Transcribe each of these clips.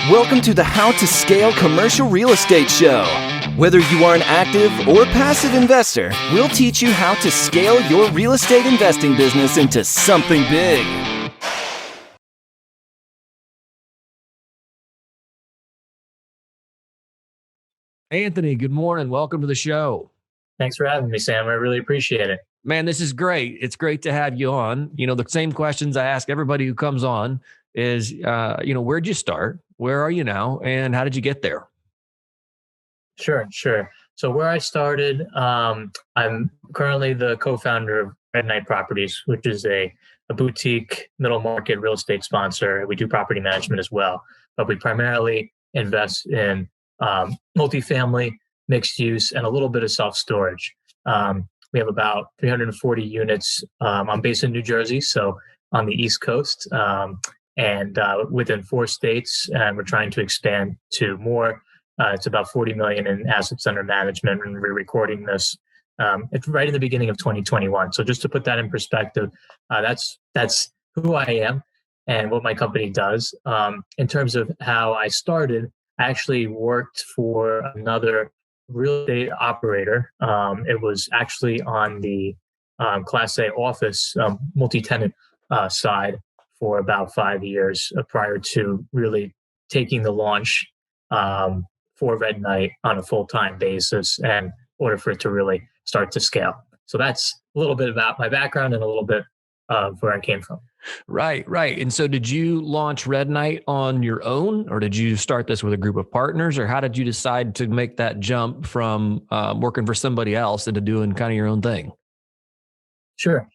Welcome to the How to Scale Commercial Real Estate Show. Whether you are an active or passive investor, we'll teach you how to scale your real estate investing business into something big. Anthony, good morning. Welcome to the show. Thanks for having me, Sam. I really appreciate it. Man, this is great. It's great to have you on. You know, the same questions I ask everybody who comes on is, where'd you start? Where are you now? And how did you get there? Sure. So where I started, I'm currently the co-founder of Red Knight Properties, which is a boutique middle market real estate sponsor. We do property management as well, but we primarily invest in multifamily, mixed use, and a little bit of self-storage. We have about 340 units. I'm based in New Jersey, so on the East Coast, and within 4 states, and we're trying to expand to more. It's about 40 million in assets under management, and we're recording this. It's right in the beginning of 2021. So just to put that in perspective, that's who I am and what my company does. In terms of how I started, I actually worked for another real estate operator. It was actually on the Class A office multi-tenant side for about 5 years prior to really taking the launch for Red Knight on a full-time basis and in order for it to really start to scale. So that's a little bit about my background and a little bit of where I came from. Right. And so did you launch Red Knight on your own, or did you start this with a group of partners, or how did you decide to make that jump from working for somebody else into doing kind of your own thing? Sure.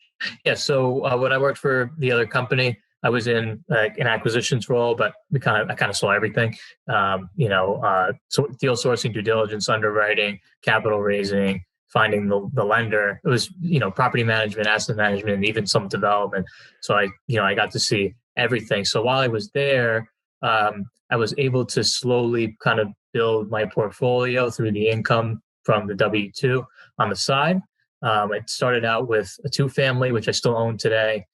Yeah. So when I worked for the other company, I was in an acquisitions role, but I kind of saw everything. So deal sourcing, due diligence, underwriting, capital raising, finding the lender. It was, property management, asset management, and even some development. So I got to see everything. So while I was there, I was able to slowly kind of build my portfolio through the income from the W-2 on the side. It started out with a 2-family, which I still own today.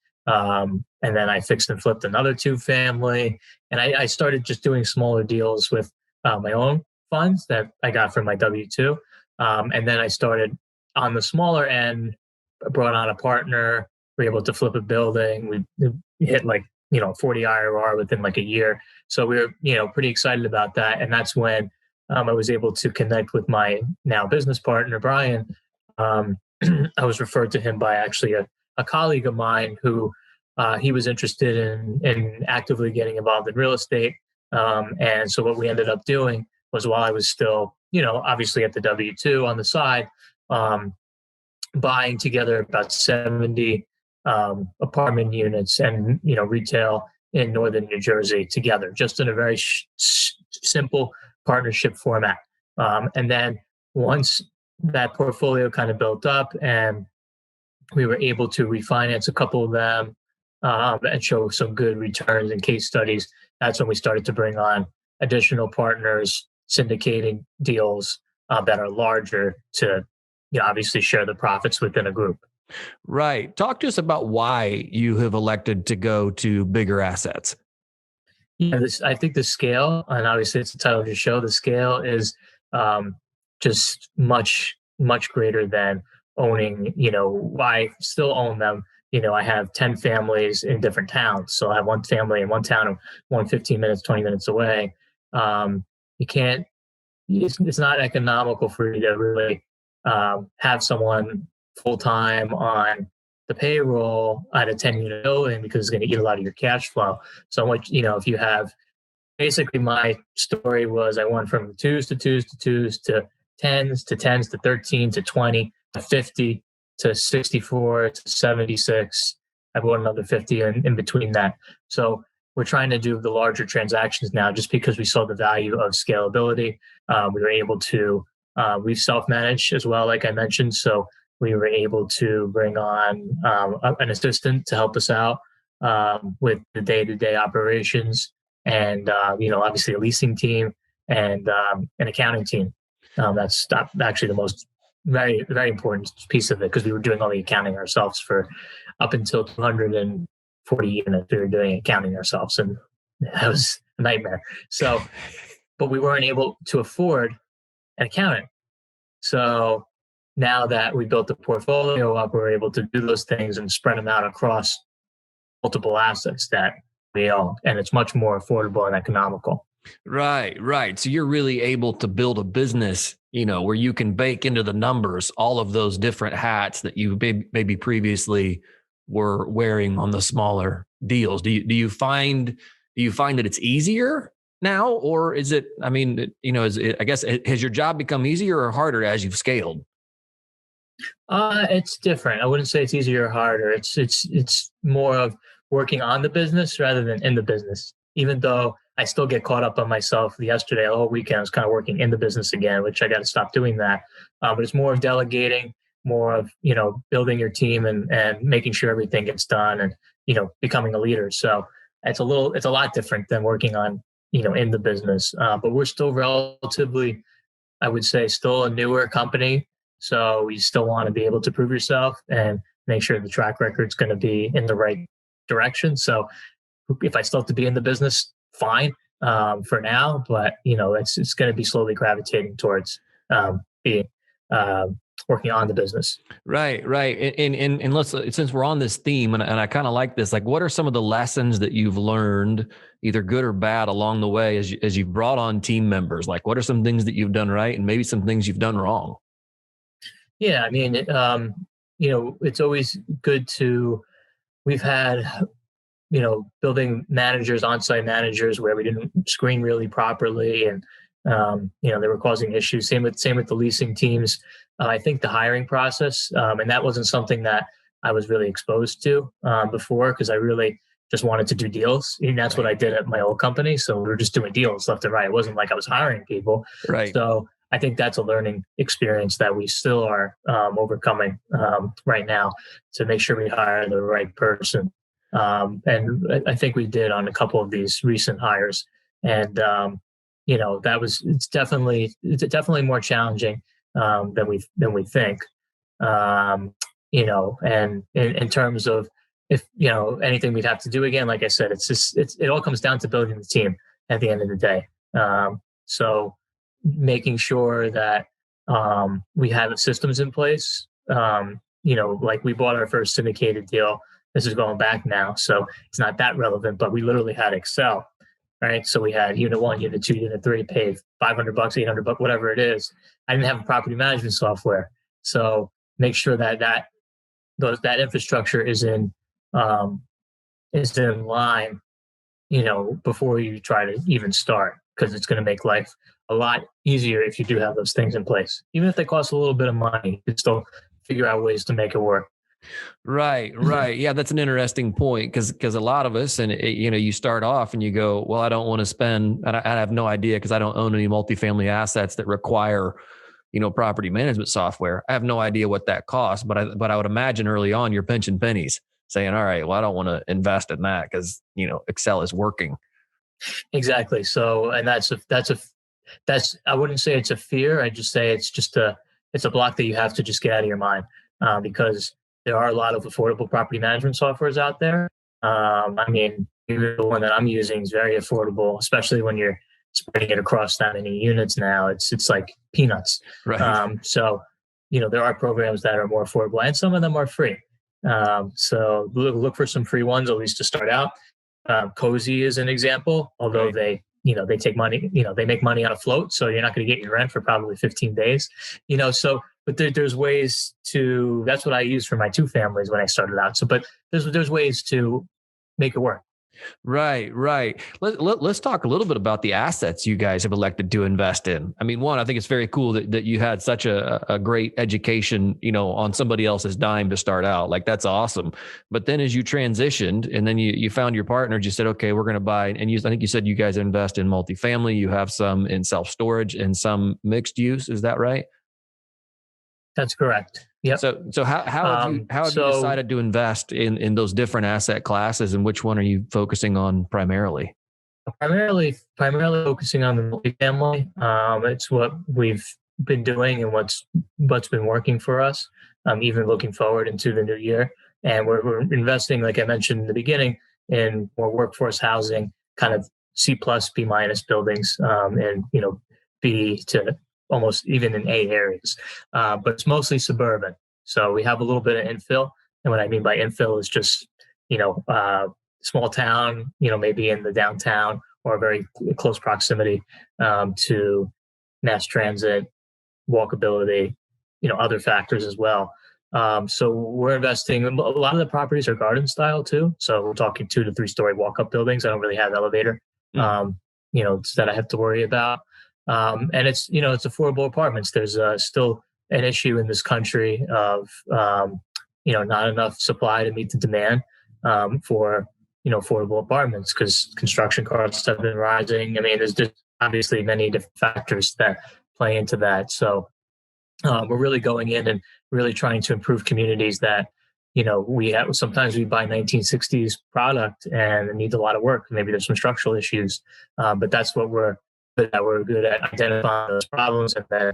And then I fixed and flipped another 2-family. And I started just doing smaller deals with my own funds that I got from my W-2. And then I started on the smaller end, brought on a partner, we were able to flip a building. We hit 40 IRR within a year. So we were, pretty excited about that. And that's when I was able to connect with my now business partner, Brian. I was referred to him by actually a colleague of mine who he was interested in actively getting involved in real estate. And so what we ended up doing was, while I was still, obviously at the W-2 on the side, buying together about 70 apartment units and, retail in northern New Jersey together, just in a very simple partnership format. And then once that portfolio kind of built up and we were able to refinance a couple of them and show some good returns and case studies, that's when we started to bring on additional partners, syndicating deals that are larger to, obviously share the profits within a group. Right. Talk to us about why you have elected to go to bigger assets. Yeah, I think the scale, and obviously it's the title of your show, the scale is just much, much greater than owning, I still own them. I have 10 families in different towns. So I have one family in one town and one 15 minutes, 20 minutes away. It's not economical for you to really have someone full-time on the payroll at a 10-unit building, because it's going to eat a lot of your cash flow. So if you have, basically my story was I went from 2s to 2s to 2s to 10s to 10s to 13 to 20 to 50 to 64 to 76. I bought another 50 in between that. So we're trying to do the larger transactions now just because we saw the value of scalability. We were able to, we've self-managed as well, like I mentioned. So we were able to bring on an assistant to help us out with the day-to-day operations and, obviously a leasing team and an accounting team. That's actually the most very, very important piece of it, because we were doing all the accounting ourselves for up until 240 units. We were doing accounting ourselves, and that was a nightmare. So, but we weren't able to afford an accountant. So now that we built the portfolio up, we're able to do those things and spread them out across multiple assets that we own. And it's much more affordable and economical. Right, right. So you're really able to build a business, where you can bake into the numbers all of those different hats that you maybe previously were wearing on the smaller deals. Do you find that it's easier now, or is it? I mean, I guess has your job become easier or harder as you've scaled? It's different. I wouldn't say it's easier or harder. It's more of working on the business rather than in the business. Even though I still get caught up on myself. Yesterday, the whole weekend, I was kind of working in the business again, which I got to stop doing that. But it's more of delegating, more of building your team and making sure everything gets done, and becoming a leader. So it's a lot different than working on in the business. But we're still relatively, I would say, still a newer company. So you still want to be able to prove yourself and make sure the track record's going to be in the right direction. So if I still have to be in the business, fine for now, but it's going to be slowly gravitating towards being working on the business. Right, right. And let's, since we're on this theme, and I kind of like this, like, what are some of the lessons that you've learned, either good or bad, along the way as you've brought on team members? Like, what are some things that you've done right, and maybe some things you've done wrong? Yeah, I mean, it's always good to. We've had building managers, on-site managers, where we didn't screen really properly, and they were causing issues. Same with the leasing teams. I think the hiring process, and that wasn't something that I was really exposed to before, because I really just wanted to do deals, and that's what I did at my old company. So we were just doing deals left and right. It wasn't like I was hiring people. Right. So I think that's a learning experience that we still are overcoming right now, to make sure we hire the right person. And I think we did on a couple of these recent hires, and it's definitely more challenging than we think. And in terms of, if anything we'd have to do again, like I said, it all comes down to building the team at the end of the day. So making sure that we have systems in place. Like we bought our first syndicated deal. This is going back now, so it's not that relevant, but we literally had Excel, right? So we had unit 1, unit 2, unit 3, paid $500, $800, whatever it is. I didn't have a property management software. So make sure that infrastructure is in line, before you try to even start, because it's going to make life a lot easier if you do have those things in place. Even if they cost a little bit of money, you can still figure out ways to make it work. Right, right. Yeah, that's an interesting point, because a lot of us, and you start off and you go, well, I don't want to spend, and I have no idea, because I don't own any multifamily assets that require, property management software. I have no idea what that costs, but I would imagine early on you're pinching pennies, saying, all right, well, I don't want to invest in that because Excel is working. Exactly. So, and that's I wouldn't say it's a fear. I just say it's a block that you have to just get out of your mind, because there are a lot of affordable property management softwares out there. I mean, the one that I'm using is very affordable, especially when you're spreading it across that many units now. It's like peanuts. Right. So, there are programs that are more affordable, and some of them are free. So look for some free ones, at least to start out. Cozy is an example, although right. they take money, they make money on a float. So you're not going to get your rent for probably 15 days, but there's ways to, that's what I used for my 2 families when I started out. So, but there's ways to make it work. Right, right. Let's talk a little bit about the assets you guys have elected to invest in. I mean, one, I think it's very cool that you had such a great education, on somebody else's dime to start out. Like, that's awesome. But then as you transitioned and then you found your partners, you said, okay, we're going to buy, and I think you said you guys invest in multifamily. You have some in self-storage and some mixed use. Is that right? That's correct. Yep. So how have you decided to invest in those different asset classes, and which one are you focusing on primarily? Primarily focusing on the multifamily. It's what we've been doing and what's been working for us, even looking forward into the new year. And we're investing, like I mentioned in the beginning, in more workforce housing, kind of C plus, B minus buildings, and B to almost even in A areas, but it's mostly suburban. So we have a little bit of infill, and what I mean by infill is just small town, maybe in the downtown or very close proximity to mass transit, walkability, other factors as well. So we're investing. A lot of the properties are garden style too. So we're talking 2 to 3 story walk up buildings. I don't really have elevator, that I have to worry about. And it's affordable apartments. There's still an issue in this country of not enough supply to meet the demand for affordable apartments because construction costs have been rising. I mean, there's just obviously many different factors that play into that. So we're really going in and really trying to improve communities that sometimes we buy 1960s product and it needs a lot of work. Maybe there's some structural issues, but that's what we're good at identifying those problems and then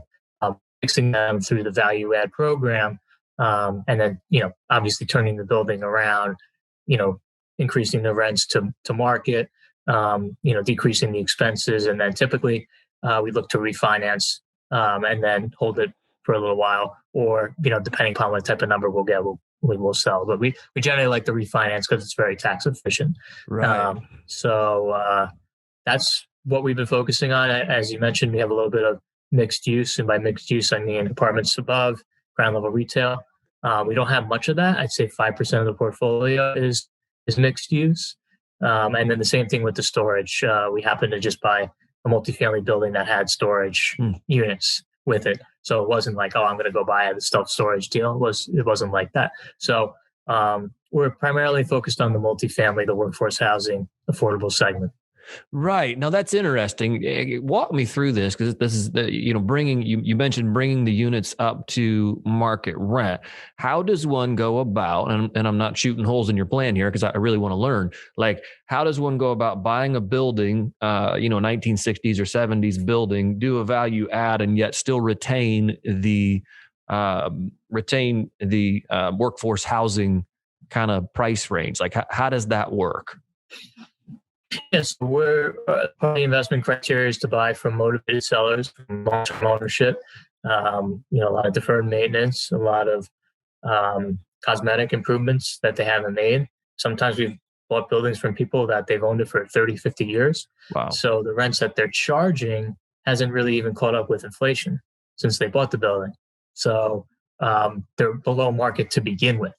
fixing them through the value add program, and then obviously turning the building around, increasing the rents to market, decreasing the expenses, and then typically we look to refinance and then hold it for a little while, or depending upon what type of number we'll get, we will sell. But we generally like to refinance because it's very tax efficient. Right. So that's what we've been focusing on. As you mentioned, we have a little bit of mixed use, and by mixed use, I mean apartments above ground level retail. We don't have much of that. I'd say 5% of the portfolio is mixed use. And then the same thing with the storage. We happened to just buy a multifamily building that had storage units with it. So it wasn't like, I'm going to go buy a self-storage deal. It wasn't like that. So we're primarily focused on the multifamily, the workforce housing, affordable segment. Right. Now that's interesting. Walk me through this, because this is bringing, you mentioned bringing the units up to market rent. How does one go about, and I'm not shooting holes in your plan here because I really want to learn, like, how does one go about buying a building, 1960s or 70s building, do a value add and yet still retain the workforce housing kind of price range? Like, how does that work? Yes, we're part of the investment criteria is to buy from motivated sellers, from long-term ownership. A lot of deferred maintenance, a lot of cosmetic improvements that they haven't made. Sometimes we've bought buildings from people that they've owned it for 30, 50 years. Wow. So the rents that they're charging hasn't really even caught up with inflation since they bought the building. So they're below market to begin with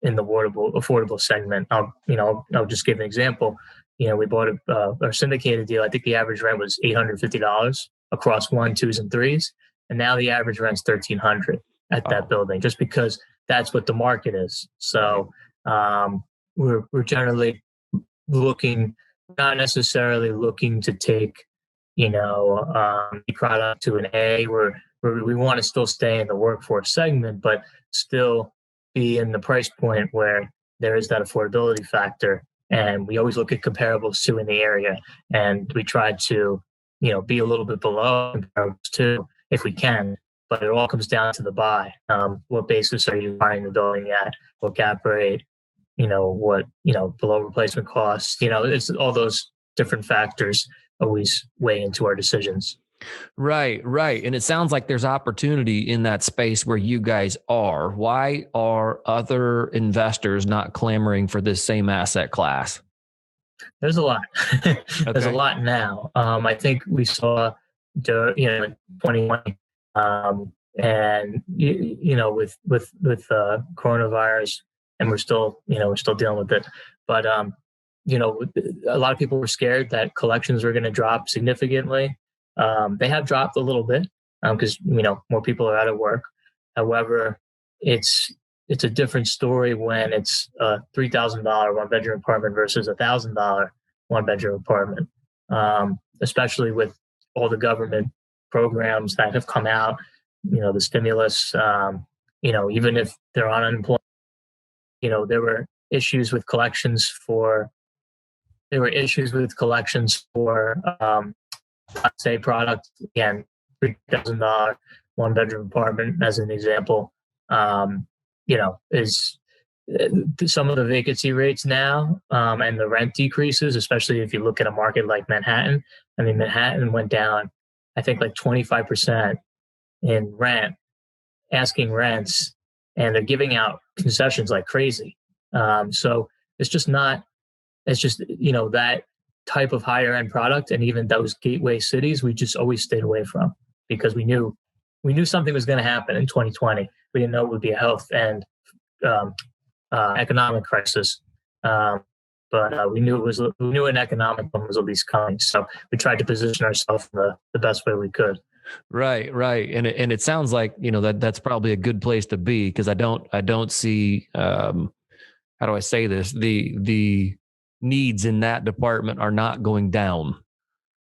in the affordable segment. I'll just give an example. We bought our syndicated deal. I think the average rent was $850 across 1, 2s, and 3s. And now the average rent's $1,300 at that building, just because that's what the market is. So we're generally looking, not necessarily looking to take, product to an A, where we want to still stay in the workforce segment, but still be in the price point where there is that affordability factor. And we always look at comparables too in the area, and we try to, be a little bit below comparables too, if we can. But it all comes down to the buy. What basis are you buying the building at? What cap rate? What below replacement costs? It's all those different factors always weigh into our decisions. Right. And it sounds like there's opportunity in that space where you guys are. Why are other investors not clamoring for this same asset class? There's a lot. There's a lot now. I think we saw, in 2020, and with coronavirus, and we're still dealing with it. But a lot of people were scared that collections were going to drop significantly. They have dropped a little bit because more people are out of work. However, it's a different story when it's a $3,000 one-bedroom apartment versus a $1,000 one-bedroom apartment. Especially with all the government programs that have come out, the stimulus. Even if they're on unemployment, there were issues with collections for. Say product, again, $3,000 one bedroom apartment as an example, is some of the vacancy rates now and the rent decreases, especially if you look at a market like Manhattan. I mean, Manhattan went down, I think, like 25% in rent, asking rents, and they're giving out concessions like crazy. So it's just not, it's just, that type of higher end product. And even those gateway cities, we just always stayed away from because we knew something was going to happen in 2020. We didn't know it would be a health and economic crisis. But we knew an economic one was at least coming. So we tried to position ourselves in the best way we could. Right. And it sounds like, that's probably a good place to be, because I don't see, how do I say this? The needs in that department are not going down.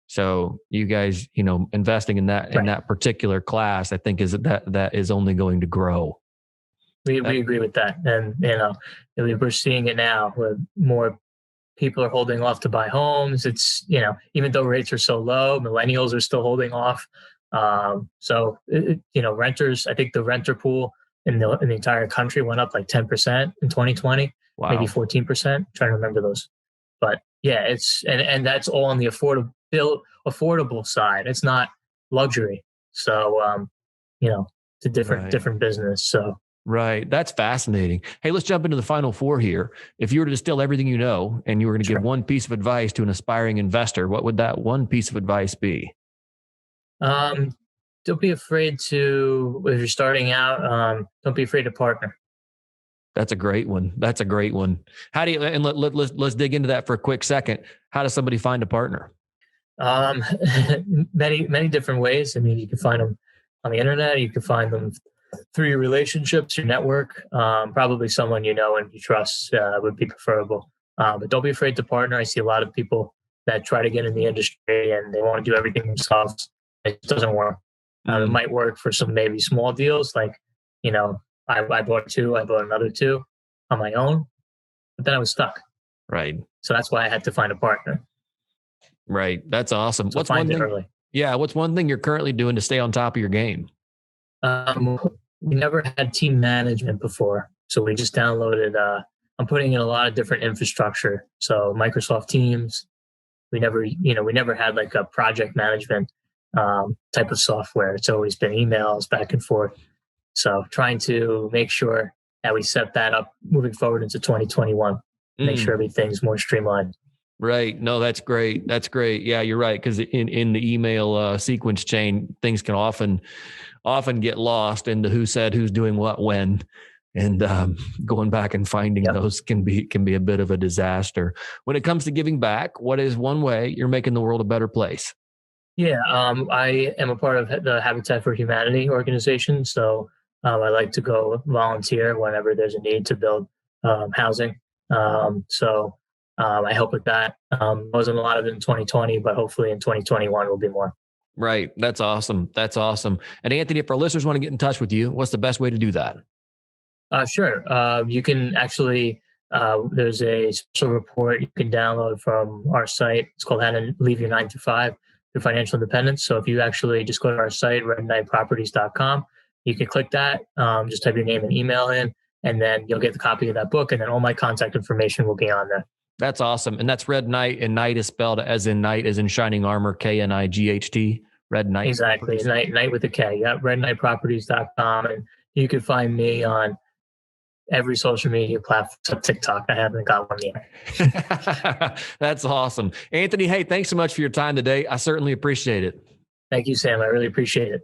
So you guys, investing in that, in that particular class, I think that is only going to grow. We agree with that. And, we're seeing it now where more people are holding off to buy homes. It's, even though rates are so low, millennials are still holding off. So renters, I think the renter pool in the entire country went up like 10% in 2020, wow. Maybe 14%. I'm trying to remember those. But yeah, it's, and that's all on the affordable side. It's not luxury. So, it's a different business. So. Right. That's fascinating. Hey, let's jump into the final four here. If you were to distill everything you know, and you were going to give one piece of advice to an aspiring investor, what would that one piece of advice be? Don't be afraid to, if you're starting out, don't be afraid to partner. That's a great one. How do you, and let's dig into that for a quick second. How does somebody find a partner? Many different ways. I mean, you can find them on the internet. You can find them through your relationships, your network. Probably someone you know and you trust would be preferable. But don't be afraid to partner. I see a lot of people that try to get in the industry and they want to do everything themselves. It doesn't work. It might work for some maybe small deals, like, I bought two, I bought another two on my own, but then I was stuck. Right. So that's why I had to find a partner. Right. That's awesome. So find it early. Yeah. What's one thing you're currently doing to stay on top of your game? We never had team management before. So we just downloaded, I'm putting in a lot of different infrastructure. So Microsoft Teams, we never had like a project management type of software. It's always been emails back and forth. So trying to make sure that we set that up moving forward into 2021, make sure everything's more streamlined. Right. No, that's great. Yeah, you're right. Because in the email sequence chain, things can often get lost into who said who's doing what when, and going back and finding those can be a bit of a disaster. When it comes to giving back, what is one way you're making the world a better place? Yeah, I am a part of the Habitat for Humanity organization. So I like to go volunteer whenever there's a need to build housing. So I help with that. Wasn't a lot of it in 2020, but hopefully in 2021 will be more. Right. That's awesome. And Anthony, if our listeners want to get in touch with you, what's the best way to do that? Sure. You can actually, there's a special report you can download from our site. It's called How to Leave Your 9 to 5 Through Financial Independence. So if you actually just go to our site, redknightproperties.com, you can click that, just type your name and email in, and then you'll get the copy of that book. And then all my contact information will be on there. That's awesome. And that's Red Knight, and Knight is spelled as in night, as in shining armor, Knight. Red Knight. Exactly. Knight with a K. Yeah. redknightproperties.com. And you can find me on every social media platform except TikTok. I haven't got one yet. That's awesome. Anthony, hey, thanks so much for your time today. I certainly appreciate it. Thank you, Sam. I really appreciate it.